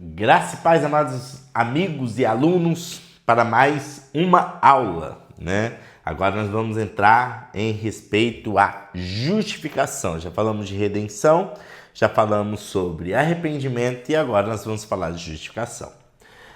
Graça e paz, amados amigos e alunos, para mais uma aula, né? Agora nós vamos entrar em respeito à justificação. Já falamos de redenção, já falamos sobre arrependimento e agora nós vamos falar de justificação.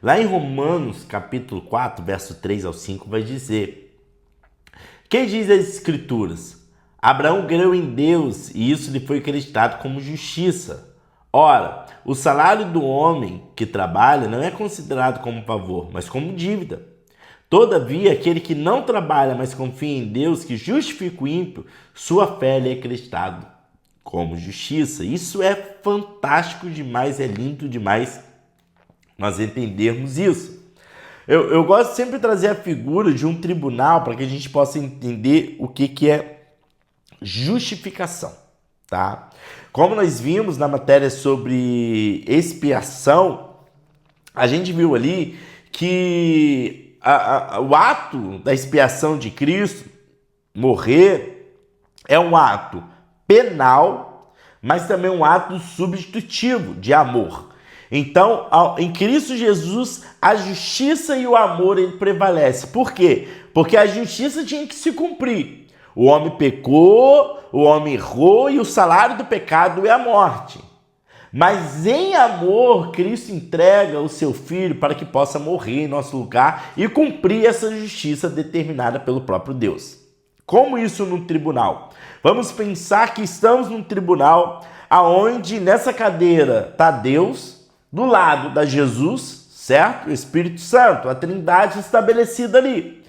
Lá em Romanos, capítulo 4, verso 3 ao 5, vai dizer: quem diz as Escrituras? Abraão creu em Deus e isso lhe foi acreditado como justiça. Ora, o salário do homem que trabalha não é considerado como favor, mas como dívida. Todavia, aquele que não trabalha, mas confia em Deus, que justifica o ímpio, sua fé lhe é acreditada como justiça. Isso é fantástico demais, é lindo demais nós entendermos isso. Eu gosto sempre de trazer a figura de um tribunal para que a gente possa entender o que é justificação, tá? Como nós vimos na matéria sobre expiação, a gente viu ali que o ato da expiação de Cristo, morrer, é um ato penal, mas também um ato substitutivo de amor. Então, em Cristo Jesus, a justiça e o amor ele prevalece. Por quê? Porque a justiça tinha que se cumprir. O homem pecou, o homem errou e o salário do pecado é a morte. Mas em amor, Cristo entrega o seu Filho para que possa morrer em nosso lugar e cumprir essa justiça determinada pelo próprio Deus. Como isso no tribunal? Vamos pensar que estamos num tribunal onde nessa cadeira está Deus, do lado da Jesus, certo? O Espírito Santo, a Trindade estabelecida ali.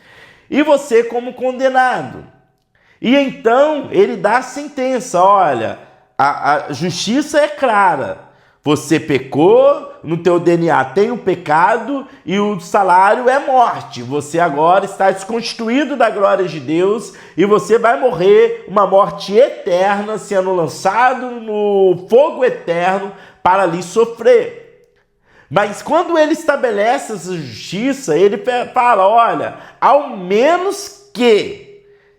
E você como condenado. E então ele dá a sentença: olha, a justiça é clara. Você pecou, no teu DNA tem o pecado e o salário é morte. Você agora está desconstituído da glória de Deus e você vai morrer uma morte eterna, sendo lançado no fogo eterno para ali sofrer. Mas quando ele estabelece essa justiça, ele fala: olha, ao menos que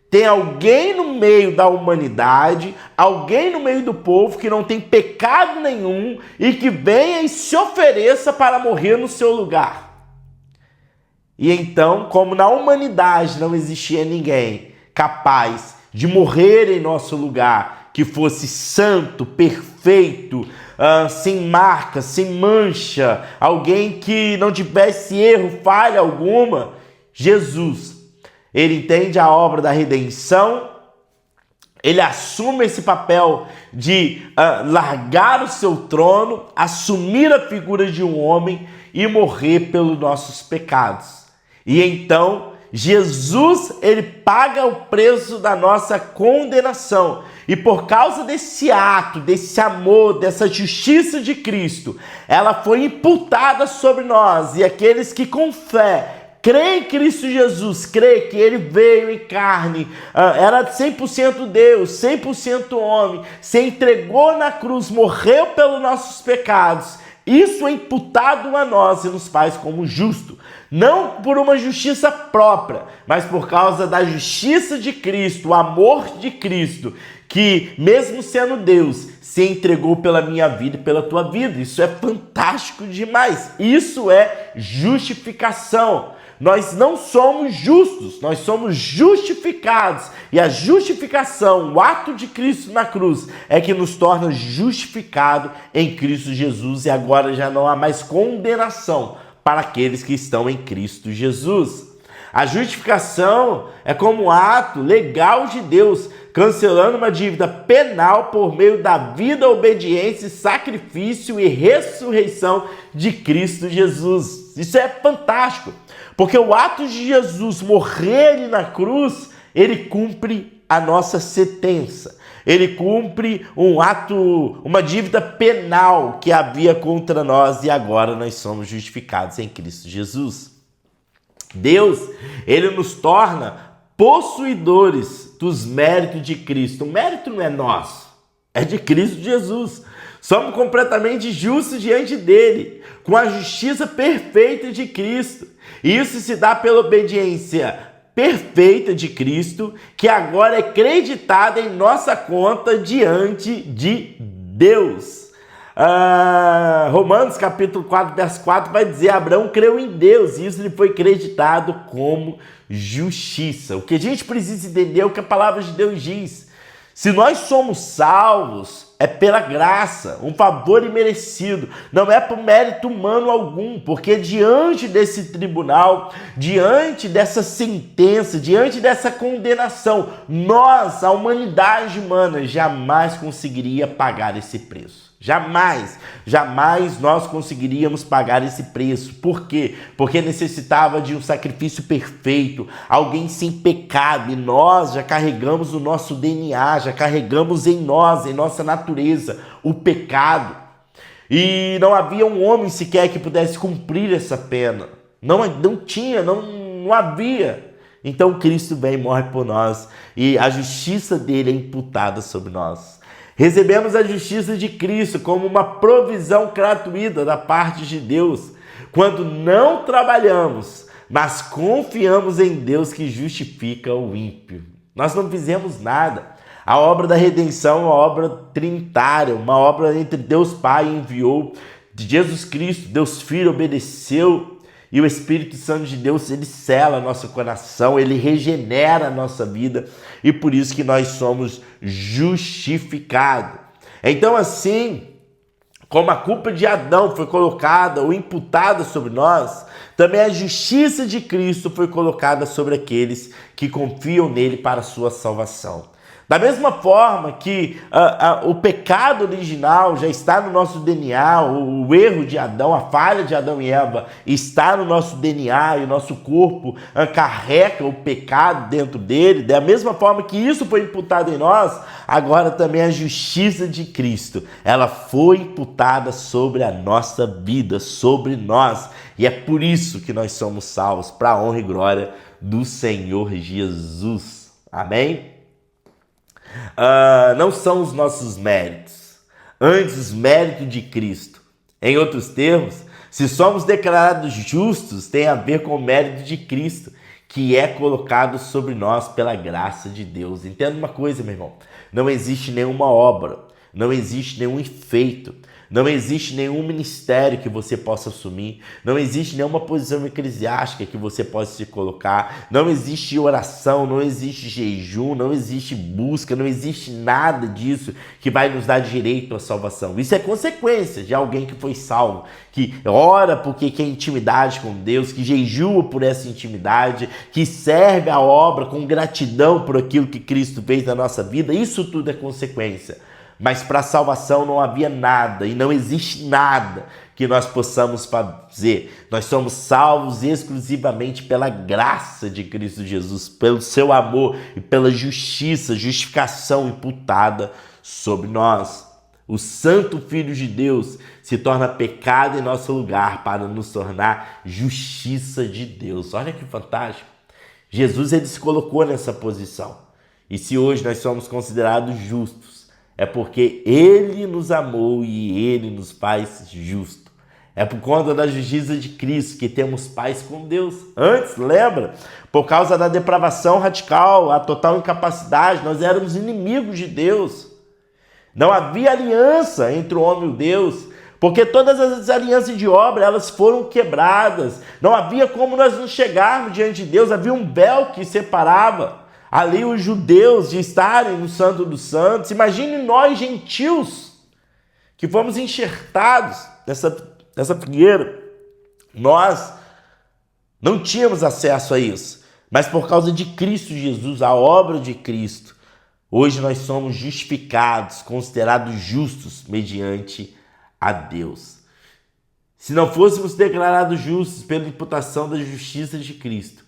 tem alguém no meio da humanidade, alguém no meio do povo que não tem pecado nenhum e que venha e se ofereça para morrer no seu lugar. E então, como na humanidade não existia ninguém capaz de morrer em nosso lugar, que fosse santo, perfeito, sem marca, sem mancha, alguém que não tivesse erro, falha alguma, Jesus, ele entende a obra da redenção, ele assume esse papel de largar o seu trono, assumir a figura de um homem e morrer pelos nossos pecados. E então, Jesus, ele paga o preço da nossa condenação. E por causa desse ato, desse amor, dessa justiça de Cristo, ela foi imputada sobre nós. E aqueles que com fé crê em Cristo Jesus, crê que ele veio em carne, era 100% Deus, 100% homem, se entregou na cruz, morreu pelos nossos pecados. Isso é imputado a nós e nos faz como justo. Não por uma justiça própria, mas por causa da justiça de Cristo, o amor de Cristo, que mesmo sendo Deus, se entregou pela minha vida e pela tua vida. Isso é fantástico demais. Isso é justificação. Nós não somos justos, nós somos justificados. E a justificação, o ato de Cristo na cruz, é que nos torna justificado em Cristo Jesus. E agora já não há mais condenação para aqueles que estão em Cristo Jesus. A justificação é como um ato legal de Deus, cancelando uma dívida penal por meio da vida, obediência, sacrifício e ressurreição de Cristo Jesus. Isso é fantástico. Porque o ato de Jesus morrer ali na cruz, ele cumpre a nossa sentença. Ele cumpre um ato, uma dívida penal que havia contra nós e agora nós somos justificados em Cristo Jesus. Deus, ele nos torna possuidores dos méritos de Cristo. O mérito não é nosso, é de Cristo Jesus. Somos completamente justos diante dele, com a justiça perfeita de Cristo. E isso se dá pela obediência perfeita de Cristo, que agora é creditada em nossa conta diante de Deus. Romanos capítulo 4, verso 4 vai dizer: Abraão creu em Deus e isso lhe foi acreditado como justiça. O que a gente precisa entender é o que a palavra de Deus diz. Se nós somos salvos, é pela graça, um favor imerecido, não é por mérito humano algum, porque diante desse tribunal, diante dessa sentença, diante dessa condenação, nós, a humanidade humana, jamais conseguiria pagar esse preço. Jamais nós conseguiríamos pagar esse preço. Por quê? Porque necessitava de um sacrifício perfeito, alguém sem pecado, e nós já carregamos o nosso DNA, já carregamos em nós, em nossa natureza, o pecado. E não havia um homem sequer que pudesse cumprir essa pena. Não havia. Então Cristo vem e morre por nós, e a justiça dele é imputada sobre nós. Recebemos a justiça de Cristo como uma provisão gratuita da parte de Deus, quando não trabalhamos, mas confiamos em Deus que justifica o ímpio. Nós não fizemos nada. A obra da redenção é uma obra trinitária, uma obra entre Deus Pai enviou, de Jesus Cristo, Deus Filho obedeceu, e o Espírito Santo de Deus, ele sela nosso coração, ele regenera a nossa vida, e por isso que nós somos justificados. Então, assim como a culpa de Adão foi colocada ou imputada sobre nós, também a justiça de Cristo foi colocada sobre aqueles que confiam nele para a sua salvação. Da mesma forma que o pecado original já está no nosso DNA, o erro de Adão, a falha de Adão e Eva está no nosso DNA e o nosso corpo carrega o pecado dentro dele, da mesma forma que isso foi imputado em nós, agora também a justiça de Cristo, ela foi imputada sobre a nossa vida, sobre nós, e é por isso que nós somos salvos, para a honra e glória do Senhor Jesus. Amém? Não são os nossos méritos, antes os méritos de Cristo. Em outros termos, se somos declarados justos, tem a ver com o mérito de Cristo, que é colocado sobre nós pela graça de Deus. Entenda uma coisa, meu irmão, não existe nenhuma obra, não existe nenhum efeito, não existe nenhum ministério que você possa assumir, não existe nenhuma posição eclesiástica que você possa se colocar, não existe oração, não existe jejum, não existe busca, não existe nada disso que vai nos dar direito à salvação. Isso é consequência de alguém que foi salvo, que ora porque quer intimidade com Deus, que jejua por essa intimidade, que serve a obra com gratidão por aquilo que Cristo fez na nossa vida. Isso tudo é consequência. Mas para a salvação não havia nada e não existe nada que nós possamos fazer. Nós somos salvos exclusivamente pela graça de Cristo Jesus, pelo seu amor e pela justificação imputada sobre nós. O Santo Filho de Deus se torna pecado em nosso lugar para nos tornar justiça de Deus. Olha que fantástico. Jesus, ele se colocou nessa posição. E se hoje nós somos considerados justos, é porque ele nos amou e ele nos faz justo. É por conta da justiça de Cristo que temos paz com Deus. Antes, lembra? Por causa da depravação radical, a total incapacidade, nós éramos inimigos de Deus. Não havia aliança entre o homem e o Deus, porque todas as alianças de obra, elas foram quebradas. Não havia como nós nos chegarmos diante de Deus, havia um véu que separava ali os judeus de estarem no Santo dos Santos. Imagine nós, gentios, que fomos enxertados nessa figueira. Nós não tínhamos acesso a isso, mas por causa de Cristo Jesus, a obra de Cristo, hoje nós somos justificados, considerados justos mediante a Deus. Se não fôssemos declarados justos pela imputação da justiça de Cristo,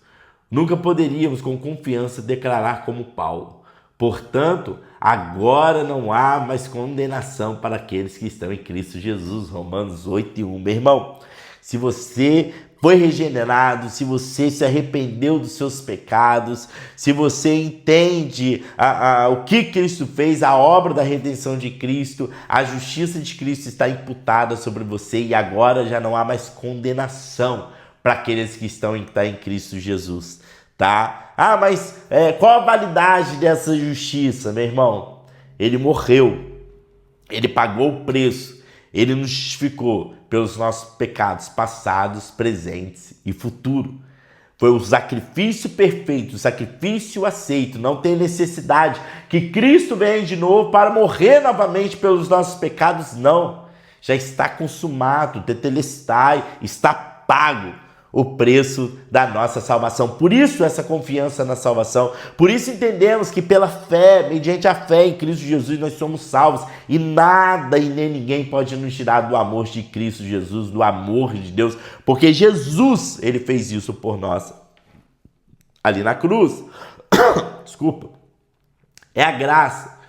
nunca poderíamos com confiança declarar como Paulo: portanto, agora não há mais condenação para aqueles que estão em Cristo Jesus. Romanos 8:1. Meu irmão, se você foi regenerado, se você se arrependeu dos seus pecados, se você entende o que Cristo fez, a obra da redenção de Cristo, a justiça de Cristo está imputada sobre você e agora já não há mais condenação para aqueles que estão em Cristo Jesus, tá? Mas qual a validade dessa justiça, meu irmão? Ele morreu, ele pagou o preço, Ele nos justificou pelos nossos pecados passados, presentes e futuros. Foi o sacrifício perfeito, o sacrifício aceito. Não tem necessidade que Cristo venha de novo para morrer novamente pelos nossos pecados, não. Já está consumado, tetelestai, está pago o preço da nossa salvação. Por isso essa confiança na salvação. Por isso entendemos que pela fé, mediante a fé em Cristo Jesus, nós somos salvos. E nada e nem ninguém pode nos tirar do amor de Cristo Jesus, do amor de Deus. Porque Jesus, ele fez isso por nós. Ali na cruz. Desculpa. É a graça.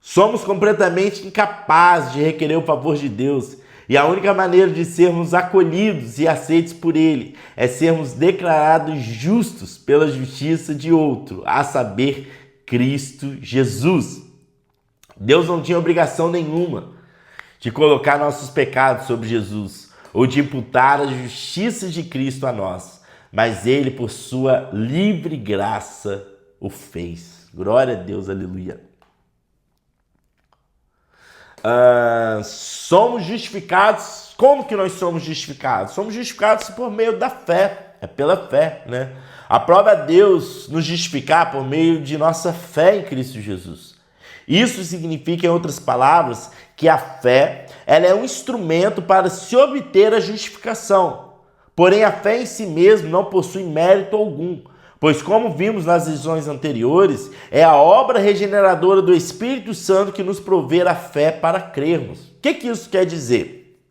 Somos completamente incapazes de requerer o favor de Deus. E a única maneira de sermos acolhidos e aceitos por Ele é sermos declarados justos pela justiça de outro, a saber, Cristo Jesus. Deus não tinha obrigação nenhuma de colocar nossos pecados sobre Jesus ou de imputar a justiça de Cristo a nós, mas Ele, por sua livre graça, o fez. Glória a Deus, aleluia. Somos justificados. Como que nós somos justificados? Somos justificados por meio da fé. É pela fé, né? Aprova Deus nos justificar por meio de nossa fé em Cristo Jesus. Isso significa, em outras palavras, que a fé, ela é um instrumento para se obter a justificação. Porém, a fé em si mesma não possui mérito algum. Pois, como vimos nas lições anteriores, é a obra regeneradora do Espírito Santo que nos provê a fé para crermos. O que isso quer dizer?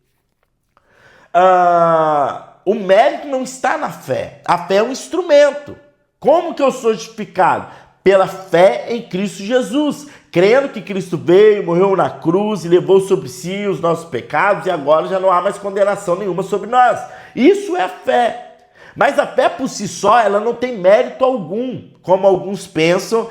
O mérito não está na fé. A fé é um instrumento. Como que eu sou justificado? Pela fé em Cristo Jesus. Crendo que Cristo veio, morreu na cruz e levou sobre si os nossos pecados e agora já não há mais condenação nenhuma sobre nós. Isso é a fé. Mas a fé por si só, ela não tem mérito algum, como alguns pensam,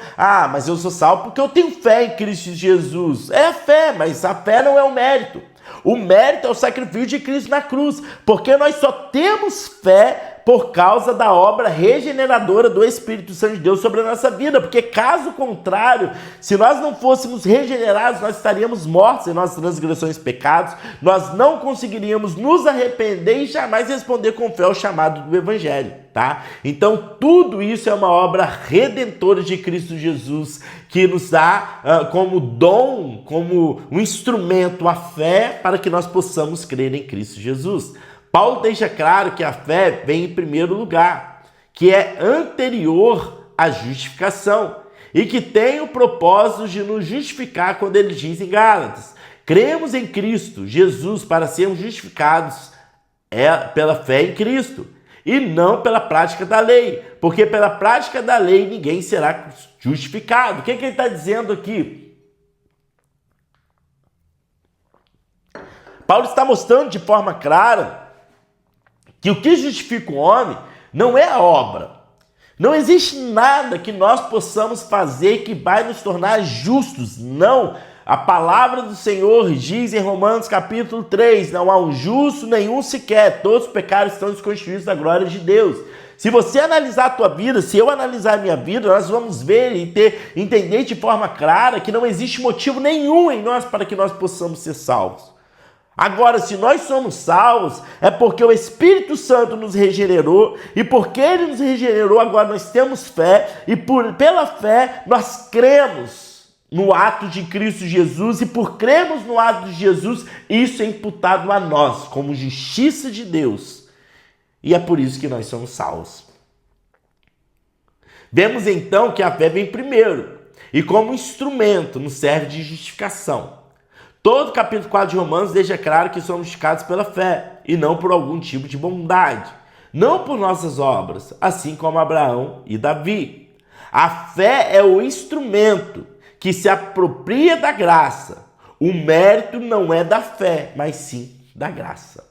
mas eu sou salvo porque eu tenho fé em Cristo Jesus. É a fé, mas a fé não é o mérito. O mérito é o sacrifício de Cristo na cruz, porque nós só temos fé por causa da obra regeneradora do Espírito Santo de Deus sobre a nossa vida, porque caso contrário, se nós não fôssemos regenerados, nós estaríamos mortos em nossas transgressões e pecados, nós não conseguiríamos nos arrepender e jamais responder com fé ao chamado do Evangelho, tá? Então tudo isso é uma obra redentora de Cristo Jesus, que nos dá como dom, como um instrumento a fé para que nós possamos crer em Cristo Jesus. Paulo deixa claro que a fé vem em primeiro lugar, que é anterior à justificação e que tem o propósito de nos justificar quando ele diz em Gálatas: cremos em Cristo Jesus para sermos justificados pela fé em Cristo e não pela prática da lei, porque pela prática da lei ninguém será justificado. O que ele está dizendo aqui? Paulo está mostrando de forma clara que o que justifica o homem não é a obra. Não existe nada que nós possamos fazer que vai nos tornar justos. Não. A palavra do Senhor diz em Romanos capítulo 3, não há um justo nenhum sequer. Todos os pecados estão desconstituídos da glória de Deus. Se você analisar a tua vida, se eu analisar a minha vida, nós vamos ver e entender de forma clara que não existe motivo nenhum em nós para que nós possamos ser salvos. Agora, se nós somos salvos, é porque o Espírito Santo nos regenerou, e porque Ele nos regenerou, agora nós temos fé, e pela fé nós cremos no ato de Cristo Jesus, e por cremos no ato de Jesus, isso é imputado a nós como justiça de Deus. E é por isso que nós somos salvos. Vemos então que a fé vem primeiro, e como instrumento nos serve de justificação. Todo o capítulo 4 de Romanos deixa claro que somos justificados pela fé e não por algum tipo de bondade, não por nossas obras, assim como Abraão e Davi. A fé é o instrumento que se apropria da graça. O mérito não é da fé, mas sim da graça.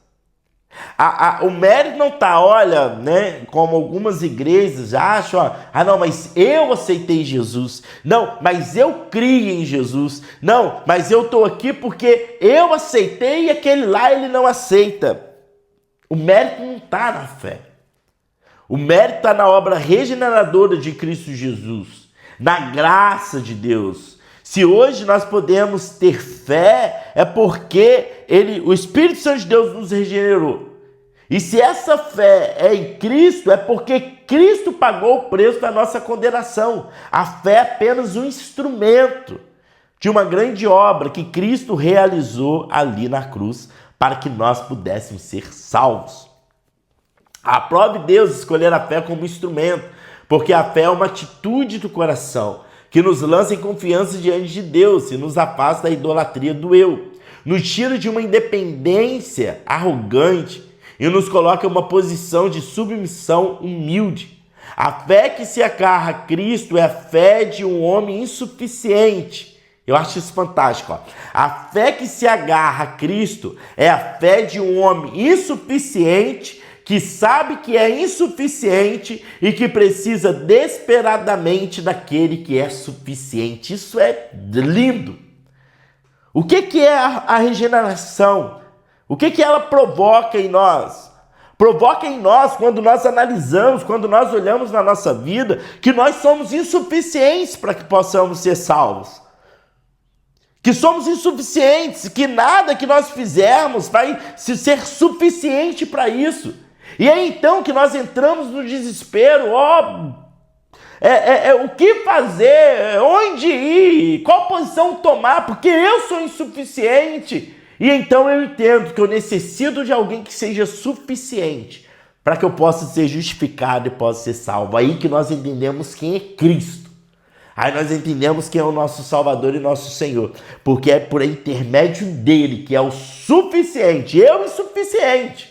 O mérito não está, olha, né, como algumas igrejas acham, não, mas eu aceitei Jesus, não, mas eu criei em Jesus, não, mas eu estou aqui porque eu aceitei e aquele lá ele não aceita. O mérito não está na fé, o mérito está na obra regeneradora de Cristo Jesus, na graça de Deus. Se hoje nós podemos ter fé, é porque o Espírito Santo de Deus nos regenerou. E se essa fé é em Cristo, é porque Cristo pagou o preço da nossa condenação. A fé é apenas um instrumento de uma grande obra que Cristo realizou ali na cruz para que nós pudéssemos ser salvos. Aprove Deus escolher a fé como instrumento, porque a fé é uma atitude do coração que nos lança em confiança diante de Deus e nos afasta da idolatria do eu, nos tira de uma independência arrogante e nos coloca em uma posição de submissão humilde. A fé que se agarra a Cristo é a fé de um homem insuficiente. Eu acho isso fantástico. A fé que se agarra a Cristo é a fé de um homem insuficiente, que sabe que é insuficiente e que precisa desesperadamente daquele que é suficiente. Isso é lindo. O que é a regeneração? O que ela provoca em nós? Provoca em nós quando nós analisamos, quando nós olhamos na nossa vida, que nós somos insuficientes para que possamos ser salvos. Que somos insuficientes, que nada que nós fizermos vai ser suficiente para isso. E é então que nós entramos no desespero, o que fazer, onde ir, qual posição tomar, porque eu sou insuficiente. E então eu entendo que eu necessito de alguém que seja suficiente para que eu possa ser justificado e possa ser salvo. Aí que nós entendemos quem é Cristo. Aí nós entendemos quem é o nosso Salvador e nosso Senhor, porque é por intermédio dele que é o suficiente, eu insuficiente.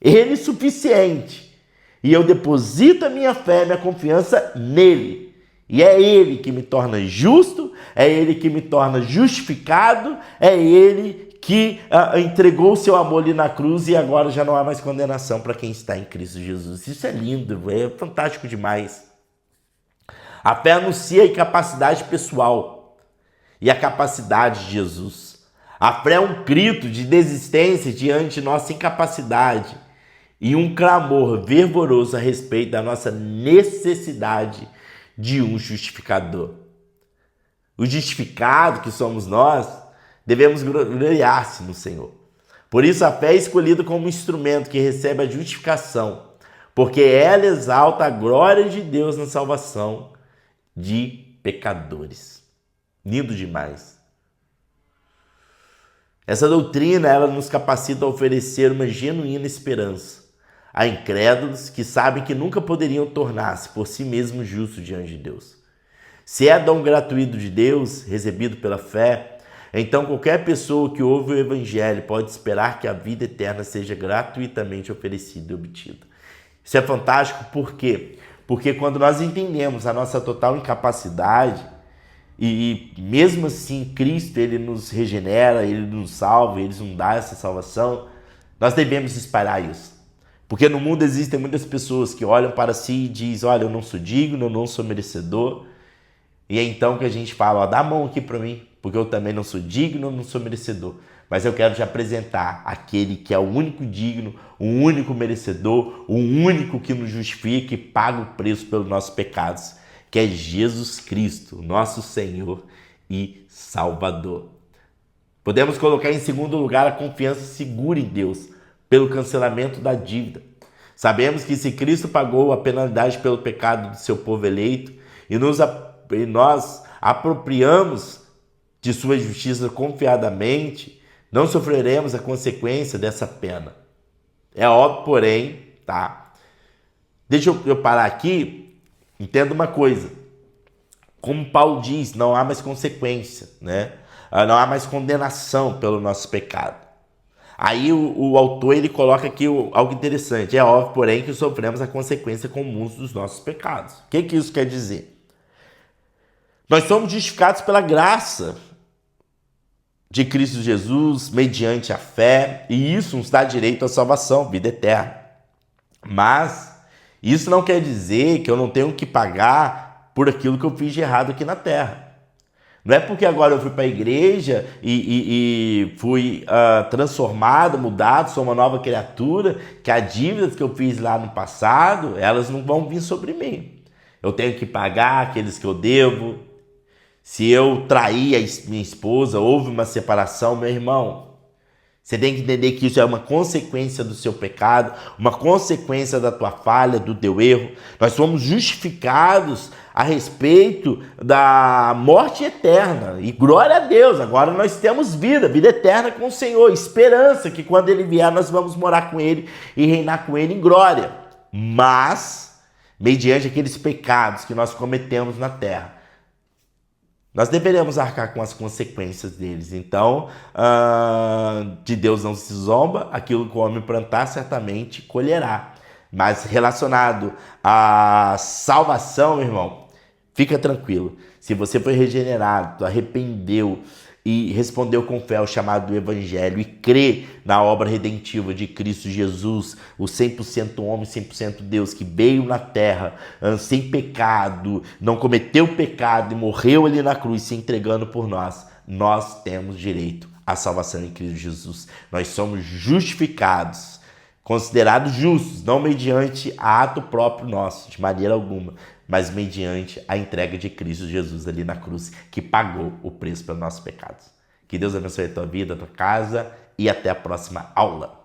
Ele suficiente. E eu deposito a minha fé, minha confiança nele. E é ele que me torna justo, é ele que me torna justificado, é ele que entregou o seu amor ali na cruz e agora já não há mais condenação para quem está em Cristo Jesus. Isso é lindo, é fantástico demais. A fé anuncia a incapacidade pessoal e a capacidade de Jesus. A fé é um grito de desistência diante de nossa incapacidade e um clamor fervoroso a respeito da nossa necessidade de um justificador. O justificado que somos nós, devemos gloriar-se no Senhor. Por isso a fé é escolhida como instrumento que recebe a justificação, porque ela exalta a glória de Deus na salvação de pecadores. Lindo demais. Essa doutrina, ela nos capacita a oferecer uma genuína esperança a incrédulos que sabem que nunca poderiam tornar-se por si mesmos justos diante de Deus. Se é dom gratuito de Deus, recebido pela fé, então qualquer pessoa que ouve o Evangelho pode esperar que a vida eterna seja gratuitamente oferecida e obtida. Isso é fantástico, por quê? Porque quando nós entendemos a nossa total incapacidade, e mesmo assim Cristo ele nos regenera, ele nos salva, ele nos dá essa salvação, nós devemos espalhar isso. Porque no mundo existem muitas pessoas que olham para si e dizem, olha, eu não sou digno, eu não sou merecedor. E é então que a gente fala, dá a mão aqui para mim, porque eu também não sou digno, eu não sou merecedor. Mas eu quero te apresentar aquele que é o único digno, o único merecedor, o único que nos justifica e paga o preço pelos nossos pecados, que é Jesus Cristo, nosso Senhor e Salvador. Podemos colocar em segundo lugar a confiança segura em Deus, pelo cancelamento da dívida. Sabemos que se Cristo pagou a penalidade pelo pecado do seu povo eleito e nós apropriamos de sua justiça confiadamente, não sofreremos a consequência dessa pena. É óbvio, porém, tá? Deixa eu parar aqui, entenda uma coisa. Como Paulo diz, não há mais consequência, né? Não há mais condenação pelo nosso pecado. Aí o autor ele coloca aqui algo interessante. É óbvio, porém, que sofremos a consequência comum dos nossos pecados. O que isso quer dizer? Nós somos justificados pela graça de Cristo Jesus, mediante a fé, e isso nos dá direito à salvação, vida eterna. Mas isso não quer dizer que eu não tenho que pagar por aquilo que eu fiz de errado aqui na terra. Não é porque agora eu fui para a igreja e fui transformado, mudado, sou uma nova criatura, que as dívidas que eu fiz lá no passado, elas não vão vir sobre mim. Eu tenho que pagar aqueles que eu devo. Se eu trair a minha esposa, houve uma separação, meu irmão, você tem que entender que isso é uma consequência do seu pecado, uma consequência da tua falha, do teu erro. Nós somos justificados a respeito da morte eterna. E glória a Deus, agora nós temos vida eterna com o Senhor, esperança que quando Ele vier nós vamos morar com Ele e reinar com Ele em glória. Mas, mediante aqueles pecados que nós cometemos na terra, nós deveremos arcar com as consequências deles. Então, de Deus não se zomba, aquilo que o homem plantar certamente colherá. Mas relacionado à salvação, meu irmão, fica tranquilo. Se você foi regenerado, arrependeu e respondeu com fé ao chamado do Evangelho e crê na obra redentiva de Cristo Jesus, o 100% homem, 100% Deus, que veio na terra sem pecado, não cometeu pecado e morreu ali na cruz se entregando por nós, nós temos direito à salvação em Cristo Jesus. Nós somos justificados, considerados justos, não mediante ato próprio nosso, de maneira alguma, mas mediante a entrega de Cristo Jesus ali na cruz, que pagou o preço pelos nossos pecados. Que Deus abençoe a tua vida, a tua casa e até a próxima aula.